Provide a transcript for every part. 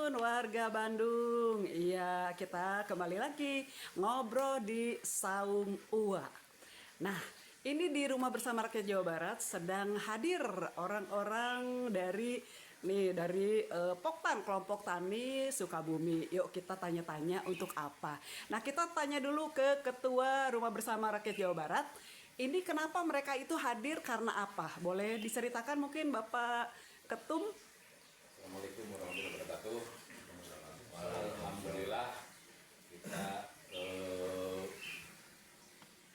Afternoon warga Bandung. Iya, kita kembali lagi ngobrol di Saung Ua. Nah, ini di Rumah Bersama Rakyat Jawa Barat sedang hadir orang-orang dari Poktan, kelompok tani Sukabumi. Yuk kita tanya-tanya untuk apa. Nah, kita tanya dulu ke Ketua Rumah Bersama Rakyat Jawa Barat. Ini kenapa mereka itu hadir karena apa? Boleh diceritakan mungkin Bapak Ketum? Assalamualaikum warahmatullahi wabarakatuh. Alhamdulillah kita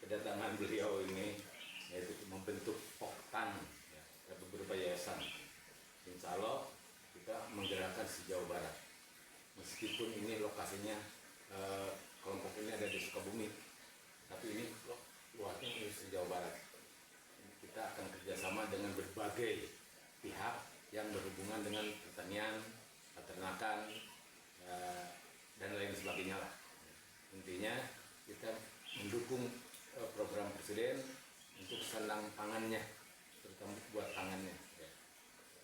kedatangan beliau ini yaitu membentuk Poktan ya, beberapa yayasan. Insya Allah kita menggerakkan se-Jawa Barat. Meskipun ini lokasinya kelompok ini ada di Sukabumi, tapi ini luasnya di se-Jawa Barat. Kita akan kerjasama dengan berbagai pihak yang berhubungan dengan pertanian, peternakan, dan lain sebagainya lah. Intinya kita mendukung program Presiden untuk sandang pangannya, terutama buat pangannya.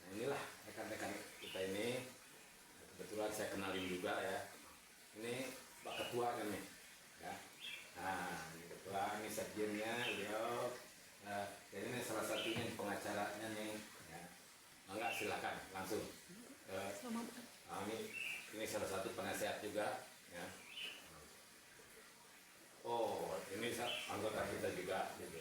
Nah inilah rekan-rekan kita ini, kebetulan saya kenalin juga ya. Ini Pak Ketua kan nih, ya. Nah ini Ketua, ini sekjennya, beliau. Jadi ini salah satunya pengacaranya nih. Ya. Enggak, silakan langsung. Ini salah satu penasehat juga. Ya. Oh, ini anggota kita juga. Gitu.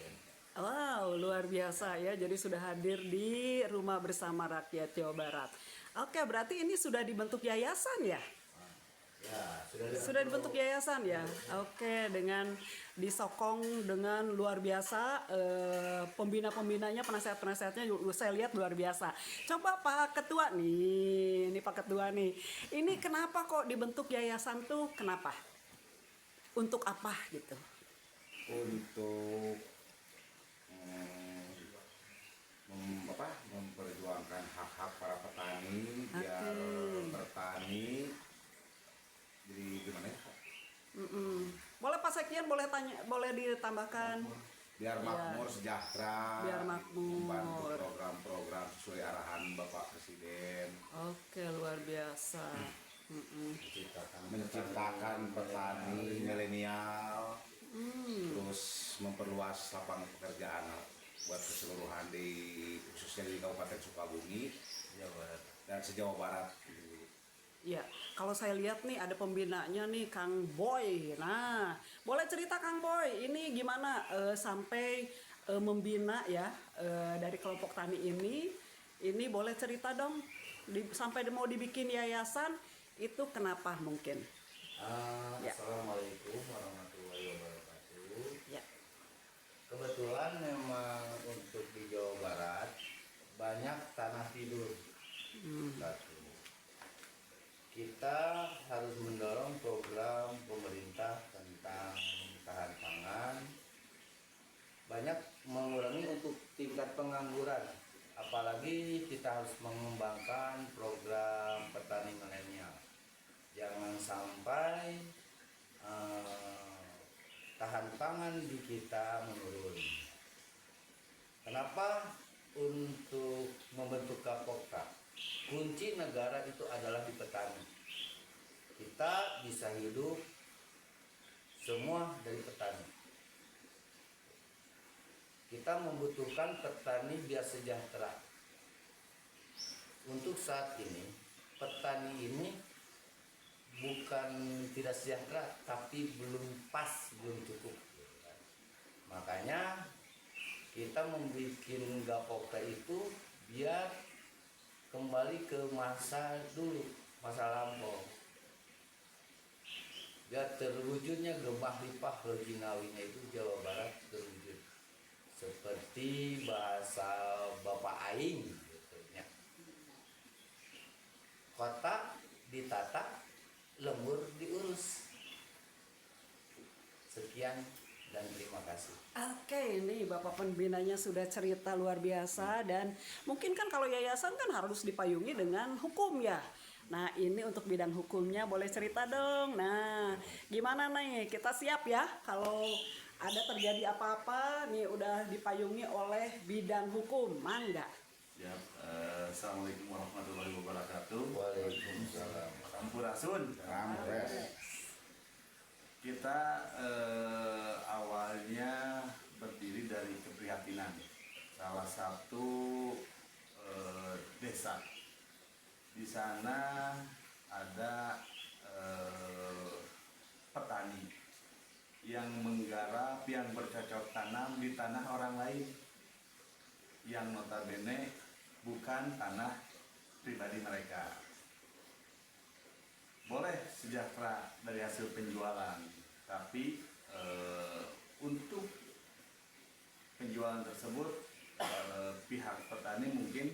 Wow, luar biasa ya. Jadi sudah hadir di Rumah Bersama Rakyat Jawa Barat. Oke, berarti ini sudah dibentuk yayasan ya? Ya, sudah dibentuk yayasan ya. Oke, dengan disokong dengan luar biasa pembina-pembinanya, penasehat-penasehatnya saya lihat luar biasa. Coba Pak Ketua nih, ini Pak Ketua nih. Ini kenapa kok dibentuk yayasan tuh? Kenapa? Untuk apa gitu? Untuk memperjuangkan hak-hak para petani biar bertani. Jadi gimana ya? Boleh Pak Sekjen, boleh ditambahkan. Biar makmur, sejahtera. Biar makmur. Membantu program-program sesuai arahan Bapak Presiden. Oke, luar biasa. Menciptakan petani milenial. Terus memperluas lapangan pekerjaan buat keseluruhan khususnya di Kabupaten Sukabumi dan se-Jawa Barat. Ya, kalau saya lihat nih ada pembinanya nih Kang Boy. Nah, boleh cerita Kang Boy, ini gimana sampai membina ya dari kelompok tani ini? Ini boleh cerita dong, sampai mau dibikin yayasan itu kenapa mungkin? Assalamualaikum warahmatullahi wabarakatuh. Ya. Kebetulan memang untuk di Jawa Barat banyak tanah tidur. Satu. Kita harus mendorong program pemerintah tentang tahan pangan, banyak mengurangi untuk tingkat pengangguran, apalagi kita harus mengembangkan program petani milenial. Jangan sampai tahan pangan di kita menurun. Kenapa? Untuk membentuk Kapokta, kunci negara itu adalah di petani. Kita bisa hidup semua dari petani. Kita membutuhkan petani biar sejahtera. Untuk saat ini, petani ini bukan tidak sejahtera, tapi belum pas, belum cukup. Makanya kita membuat Gapokta itu biar kembali ke masa dulu, masa lampau. Biar terwujudnya Gemah Lipah Lojinawinya itu Jawa Barat terwujud. Seperti bahasa Bapak Aing gitu ya. Kota ditata, lembur diurus. Sekian dan terima kasih. Oke, ini Bapak pembinanya sudah cerita luar biasa dan mungkin kan kalau yayasan kan harus dipayungi dengan hukum ya. Nah ini untuk bidang hukumnya boleh cerita dong. Nah gimana nih, kita siap ya kalau ada terjadi apa-apa nih udah dipayungi oleh bidang hukum, mangga. Ya, Assalamualaikum warahmatullahi wabarakatuh. Waalaikumsalam. Sun. Rampes. Kita awalnya berdiri dari keprihatinan salah satu desa. Di sana ada petani yang menggarap, yang bercocok tanam di tanah orang lain yang notabene bukan tanah pribadi mereka. Boleh sejahtera dari hasil penjualan, tapi untuk penjualan tersebut pihak petani mungkin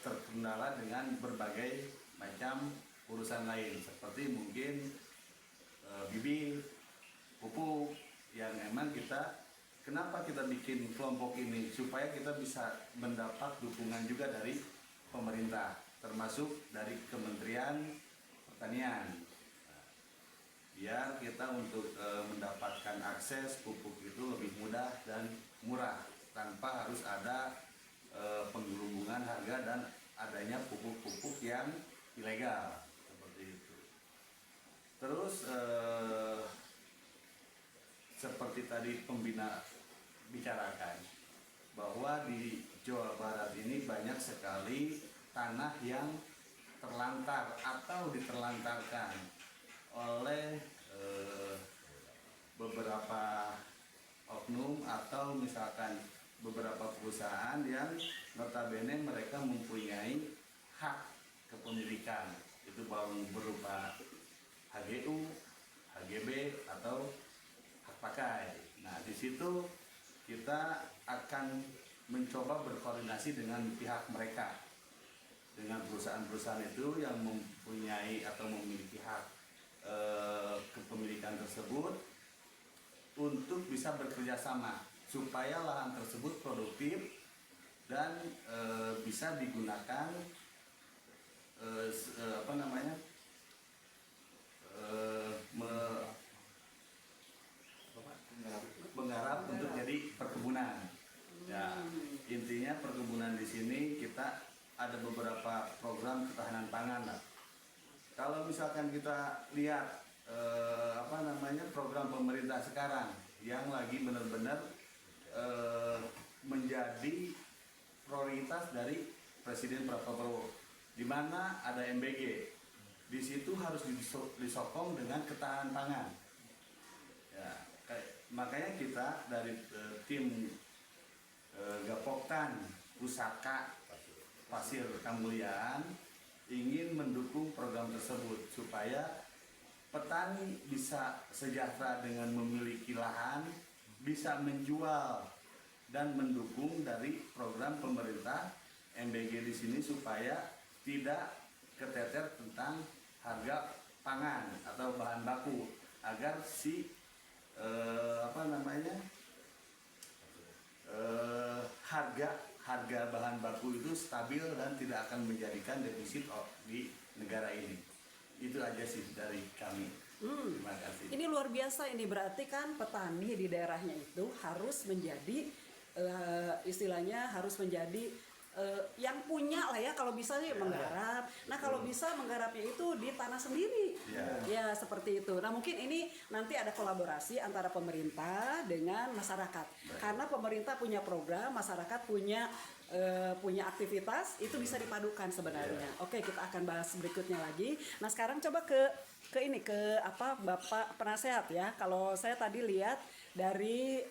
terkendala dengan berbagai macam urusan lain, seperti mungkin bibit, pupuk, yang emang kenapa kita bikin kelompok ini, supaya kita bisa mendapat dukungan juga dari pemerintah, termasuk dari Kementerian Pertanian, biar kita untuk mendapatkan akses pupuk itu lebih mudah dan murah tanpa harus ada penggelembungan harga dan adanya pupuk-pupuk yang ilegal seperti itu. Terus seperti tadi pembina bicarakan bahwa di Jawa Barat ini banyak sekali tanah yang terlantar atau diterlantarkan oleh beberapa oknum atau misalkan beberapa perusahaan yang notabene mereka mempunyai hak kepemilikan, itu berupa HGU, HGB atau hak pakai. Nah, di situ kita akan mencoba berkoordinasi dengan pihak mereka, dengan perusahaan-perusahaan itu yang mempunyai atau memiliki hak kepemilikan tersebut, untuk bisa bekerja sama supaya lahan tersebut produktif dan bisa digunakan menggarap untuk jadi perkebunan. Ya, intinya perkebunan di sini kita ada beberapa program ketahanan pangan lah. Kalau misalkan kita lihat program pemerintah sekarang yang lagi benar-benar menjadi prioritas dari Presiden Prabowo, di mana ada MBG, di situ harus disokong dengan ketahanan pangan. Ya, makanya kita dari tim Gapoktan Pusaka Pasir Kamulyan ingin mendukung program tersebut supaya petani bisa sejahtera dengan memiliki lahan, bisa menjual dan mendukung dari program pemerintah MBG di sini supaya tidak keteter tentang harga pangan atau bahan baku, agar harga bahan baku itu stabil dan tidak akan menjadikan defisit di negara ini. Itu aja sih dari kami. Terima kasih. Ini luar biasa, ini berarti kan petani di daerahnya itu harus menjadi istilahnya harus menjadi yang punya lah ya, kalau bisa sih menggarap. Nah, kalau bisa menggarapnya itu di tanah sendiri. Ya, seperti itu. Nah, mungkin ini nanti ada kolaborasi antara pemerintah dengan masyarakat. Karena pemerintah punya program, masyarakat punya aktivitas, itu bisa dipadukan sebenarnya. Oke, kita akan bahas berikutnya lagi. Nah, sekarang coba ke Bapak penasehat ya. Kalau saya tadi lihat dari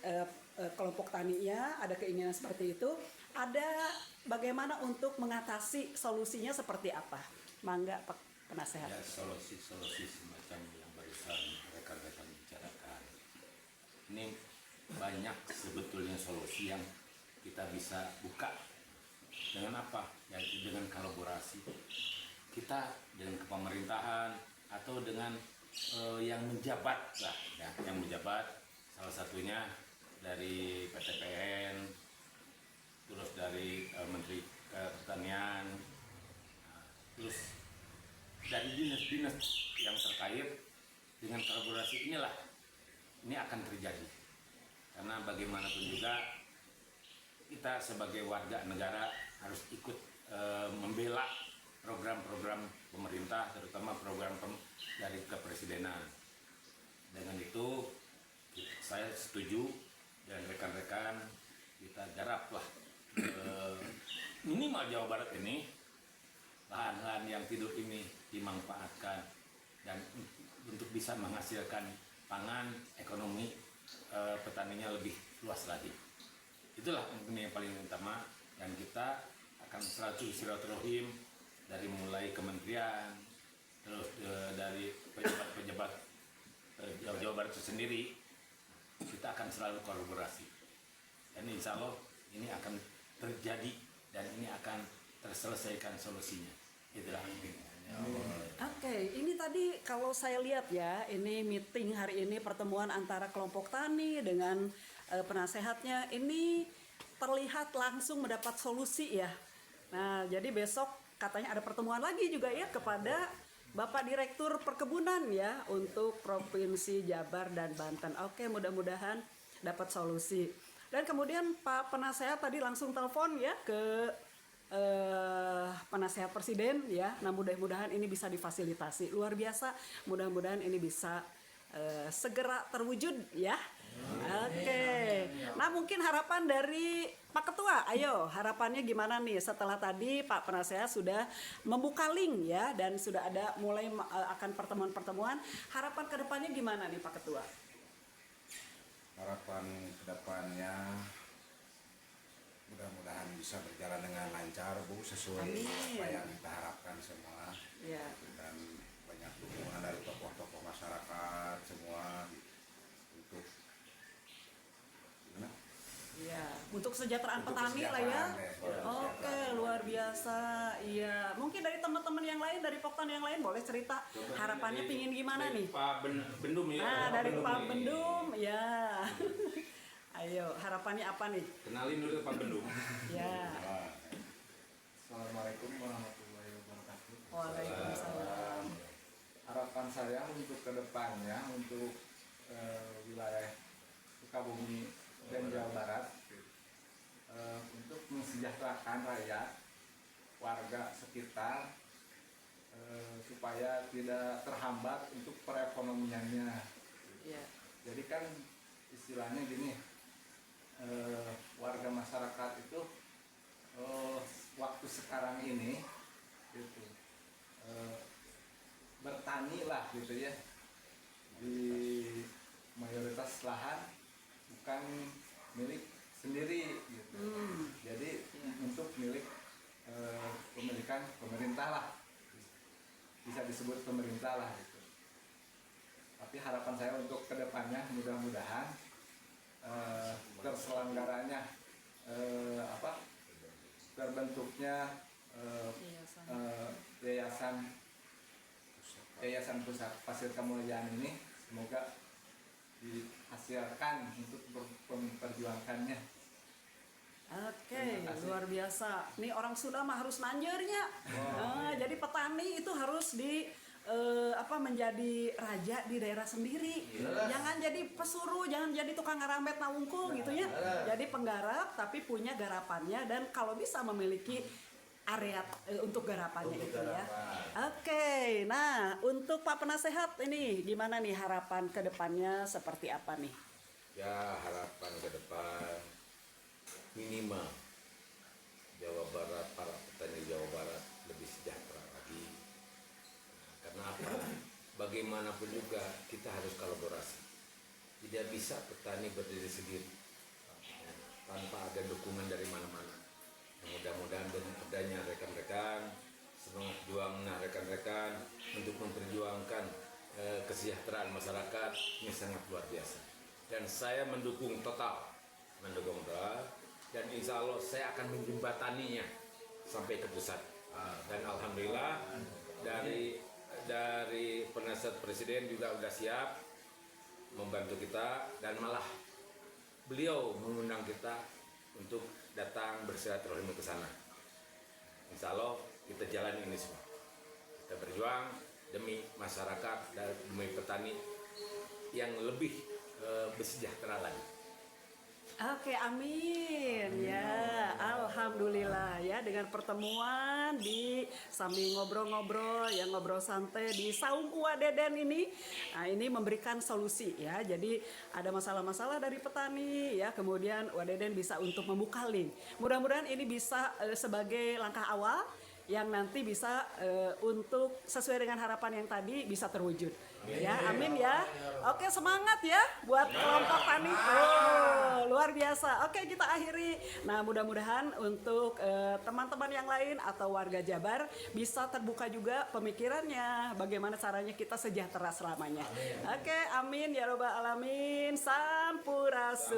kelompok taninya ada keinginan seperti itu. Ada bagaimana untuk mengatasi solusinya seperti apa? Mangga Pak penasehat. Ya, solusi semacam yang barusan rekan-rekan bicarakan. Ini banyak sebetulnya solusi yang kita bisa buka. Dengan apa? Yaitu dengan kolaborasi kita dengan pemerintahan atau dengan yang menjabat lah, ya, yang menjabat, salah satunya dari PTPN, terus dari Menteri Pertanian, terus dari dinas-dinas yang terkait. Dengan kolaborasi inilah ini akan terjadi, karena bagaimanapun juga kita sebagai warga negara harus ikut membela program-program pemerintah, terutama program dari kepresidenan. Dengan itu saya setuju dan rekan-rekan kita garaplah minimal Jawa Barat ini lahan-lahan yang tidur ini dimanfaatkan dan untuk bisa menghasilkan pangan, ekonomi petaninya lebih luas lagi. Itulah mungkin yang paling utama, dan kita akan selalu silaturahim dari mulai kementerian, terus dari pejabat-pejabat Jawa Barat itu sendiri, kita akan selalu kolaborasi. Dan insya Allah ini akan terjadi dan ini akan terselesaikan solusinya. Itulah intinya. Oke, ini tadi kalau saya lihat ya, ini meeting hari ini, pertemuan antara kelompok tani dengan penasehatnya, ini terlihat langsung mendapat solusi ya. Nah, jadi besok katanya ada pertemuan lagi juga ya kepada Bapak Direktur Perkebunan ya untuk Provinsi Jabar dan Banten. Oke, mudah-mudahan dapat solusi. Dan kemudian Pak Penasehat tadi langsung telepon ya ke penasehat presiden ya. Nah, mudah-mudahan ini bisa difasilitasi. Luar biasa, mudah-mudahan ini bisa segera terwujud ya. Oke. Nah, mungkin harapan dari Pak Ketua, ayo harapannya gimana nih setelah tadi Pak Penasehat sudah membuka link ya dan sudah ada mulai akan pertemuan-pertemuan. Harapan kedepannya gimana nih Pak Ketua? Harapan kedepannya mudah-mudahan bisa berjalan dengan lancar, Bu, sesuai Amin. apa yang kita harapkan semua. Ya. Dan banyak dukungan dari tokoh-tokoh masyarakat semua untuk gimana? Iya, untuk kesejahteraan Untuk petani lah ya. kesejahteraan, Oke, luar biasa. Iya, mungkin dari teman-teman yang lain, dari Poktan yang lain boleh cerita harapannya pingin gimana nih? Pak Bendum ya. Nah, dari Pak ini. Bendum, ya. Ayo, harapannya apa nih? Kenalin dulu Pak Bendum. Ya. Assalamualaikum warahmatullahi wabarakatuh. Waalaikumsalam. Harapan saya untuk kedepannya untuk wilayah Sukabumi dan Jawa Barat untuk mensejahterakan rakyat, warga sekitar supaya tidak terhambat untuk perekonomiannya. Iya. Jadi kan istilahnya gini, warga masyarakat itu waktu sekarang ini gitu, bertani lah gitu ya, di mayoritas lahan bukan milik sendiri gitu. Jadi untuk milik pemilikan pemerintah lah, bisa disebut pemerintah lah gitu. Tapi harapan saya untuk kedepannya mudah-mudahan terselenggaranya terbentuknya yayasan pusat pasir kemuliaan ini semoga dihasilkan untuk memperjuangkannya. Oke, luar biasa. Nih orang Sunda mah harus nanjernya. Jadi petani itu harus menjadi raja di daerah sendiri. Jangan jadi pesuruh, jangan jadi tukang ngerambet naungkul gitu ya. Jadi penggarap tapi punya garapannya dan kalau bisa memiliki area untuk garapannya itu ya. Oke, nah untuk Pak Penasehat ini gimana nih harapan kedepannya seperti apa nih? Ya, harapan ke depan minimal Jawa Barat, para petani Jawa Barat lebih sejahtera lagi. Karena apa? Bagaimanapun juga kita harus kolaborasi. Tidak bisa petani berdiri sendiri tanpa ada dukungan dari mana-mana. Mudah-mudahan dengan adanya rekan-rekan, semangat juangnya rekan-rekan untuk memperjuangkan kesejahteraan masyarakat ini sangat luar biasa. Dan saya mendukung total, dan insya Allah saya akan menjembataninya sampai ke pusat. Dan alhamdulillah dari penasihat presiden juga sudah siap membantu kita dan malah beliau mengundang kita untuk datang bersilaturahmi ke sana. Insya Allah kita jalani ini semua. Kita berjuang demi masyarakat dan demi petani yang lebih bersejahtera lagi. Oke, amin ya, alhamdulillah ya dengan pertemuan di sambil ngobrol-ngobrol, yang ngobrol santai di Saung Uwa Deden ini, nah ini memberikan solusi ya. Jadi ada masalah-masalah dari petani ya, kemudian Uwa Deden bisa untuk membuka link. Mudah-mudahan ini bisa sebagai langkah awal yang nanti bisa untuk sesuai dengan harapan yang tadi bisa terwujud. Ya, amin ya. Oke, semangat ya buat kelompok tani. Oh, luar biasa. Oke, kita akhiri. Nah, mudah-mudahan untuk teman-teman yang lain atau warga Jabar bisa terbuka juga pemikirannya. Bagaimana caranya kita sejahtera selamanya. Oke, amin ya robbal alamin. Sampurasun.